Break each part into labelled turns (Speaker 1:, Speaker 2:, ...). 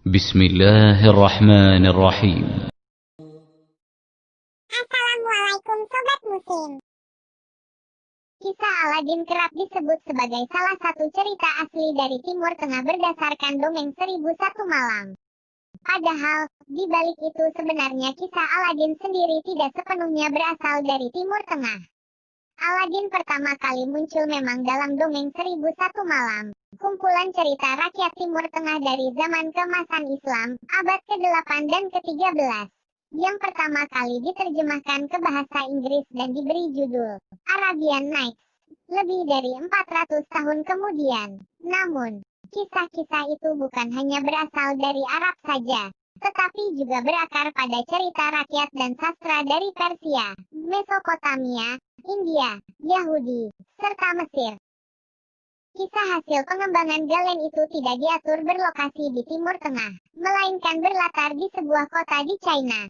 Speaker 1: بسم الله الرحمن الرحيم.
Speaker 2: Assalamualaikum Sobat Muslim. Kisah Aladin kerap disebut sebagai salah satu cerita asli dari Timur Tengah berdasarkan dongeng 1001 Malam. Padahal, di balik itu sebenarnya kisah Aladin sendiri tidak sepenuhnya berasal dari Timur Tengah. Aladin pertama kali muncul memang dalam dongeng 1001 Malam, kumpulan cerita rakyat Timur Tengah dari zaman keemasan Islam, abad ke-8 dan ke-13. Yang pertama kali diterjemahkan ke bahasa Inggris dan diberi judul Arabian Nights, lebih dari 400 tahun kemudian. Namun, kisah-kisah itu bukan hanya berasal dari Arab saja, tetapi juga berakar pada cerita rakyat dan sastra dari Persia, Mesopotamia, India, Yahudi, serta Mesir. Kisah hasil pengembangan Galen itu tidak diatur berlokasi di Timur Tengah, melainkan berlatar di sebuah kota di China.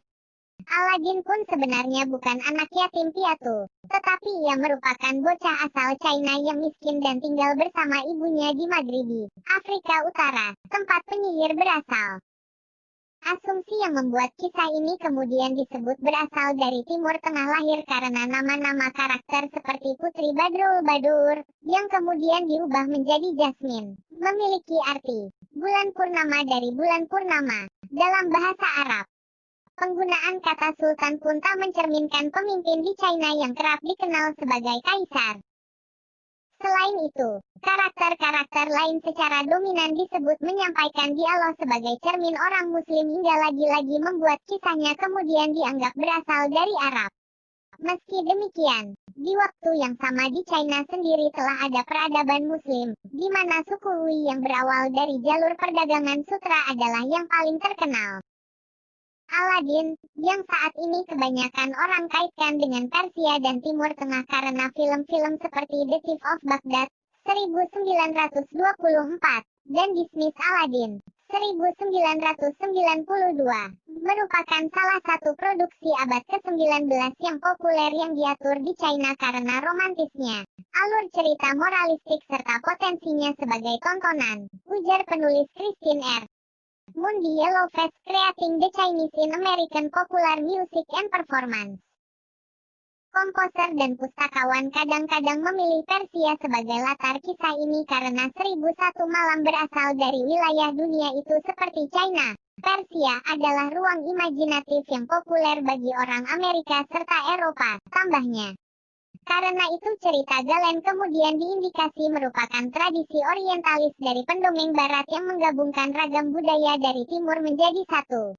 Speaker 2: Aladin pun sebenarnya bukan anak yatim piatu, tetapi ia merupakan bocah asal China yang miskin dan tinggal bersama ibunya di Maghribi, Afrika Utara, tempat penyihir berasal. Asumsi yang membuat kisah ini kemudian disebut berasal dari Timur Tengah lahir karena nama-nama karakter seperti Putri Badrul Badur, yang kemudian diubah menjadi Jasmine, memiliki arti bulan purnama dari bulan purnama, dalam bahasa Arab. Penggunaan kata sultan pun tak mencerminkan pemimpin di China yang kerap dikenal sebagai kaisar. Selain itu, karakter-karakter lain secara dominan disebut menyampaikan dialog sebagai cermin orang Muslim hingga lagi-lagi membuat kisahnya kemudian dianggap berasal dari Arab. Meski demikian, di waktu yang sama di China sendiri telah ada peradaban Muslim, di mana suku Hui yang berawal dari jalur perdagangan sutra adalah yang paling terkenal. Aladin, yang saat ini kebanyakan orang kaitkan dengan Persia dan Timur Tengah karena film-film seperti The Thief of Baghdad, 1924, dan Disney's Aladdin, 1992, merupakan salah satu produksi abad ke-19 yang populer yang diatur di China karena romantisnya, alur cerita moralistik serta potensinya sebagai tontonan, ujar penulis Christine R. Moon di Yellow Face Creating the Chinese in American Popular Music and Performance. Komposer dan pustakawan kadang-kadang memilih Persia sebagai latar kisah ini karena 1001 Malam berasal dari wilayah dunia itu seperti China. Persia adalah ruang imajinatif yang populer bagi orang Amerika serta Eropa, tambahnya. Karena itu cerita Galen kemudian diindikasi merupakan tradisi orientalis dari pendongeng barat yang menggabungkan ragam budaya dari timur menjadi satu.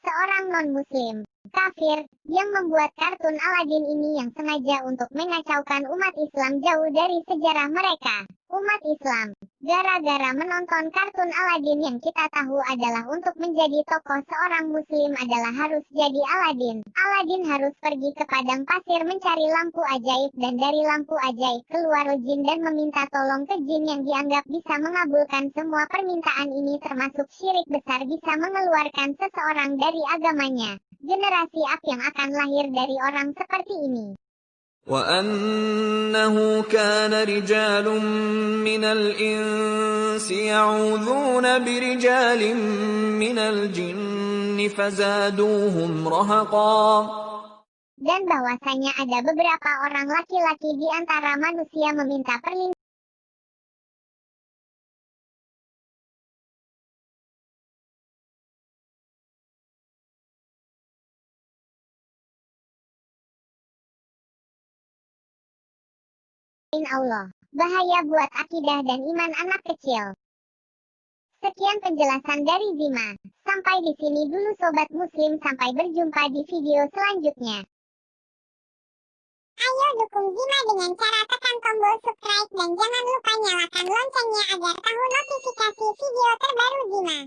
Speaker 2: Seorang non-muslim, kafir, yang membuat kartun Aladin ini yang sengaja untuk mengacaukan umat Islam jauh dari sejarah mereka. Umat Islam, gara-gara menonton kartun Aladin yang kita tahu adalah untuk menjadi tokoh seorang muslim adalah harus jadi Aladin. Aladin harus pergi ke padang pasir mencari lampu ajaib dan dari lampu ajaib keluar jin dan meminta tolong ke jin yang dianggap bisa mengabulkan semua permintaan ini termasuk syirik besar bisa mengeluarkan seseorang dari agamanya. Generasi yang akan lahir dari orang seperti ini.
Speaker 3: وَأَنَّهُ كَانَ رِجَالٌ مِّنَ الْإِنسِ يَعُوذُونَ بِرِجَالٍ مِّنَ الْجِنِّ فَزَادُوهُمْ رَهَقًا.
Speaker 2: Dan bahwasanya ada beberapa orang laki-laki di antara manusia meminta perlindungan Allah. Bahaya buat akidah dan iman anak kecil. Sekian penjelasan dari Zima. Sampai di sini dulu Sobat Muslim, sampai berjumpa di video selanjutnya. Ayo dukung Zima dengan cara tekan tombol subscribe dan jangan lupa nyalakan loncengnya agar tahu notifikasi video terbaru Zima.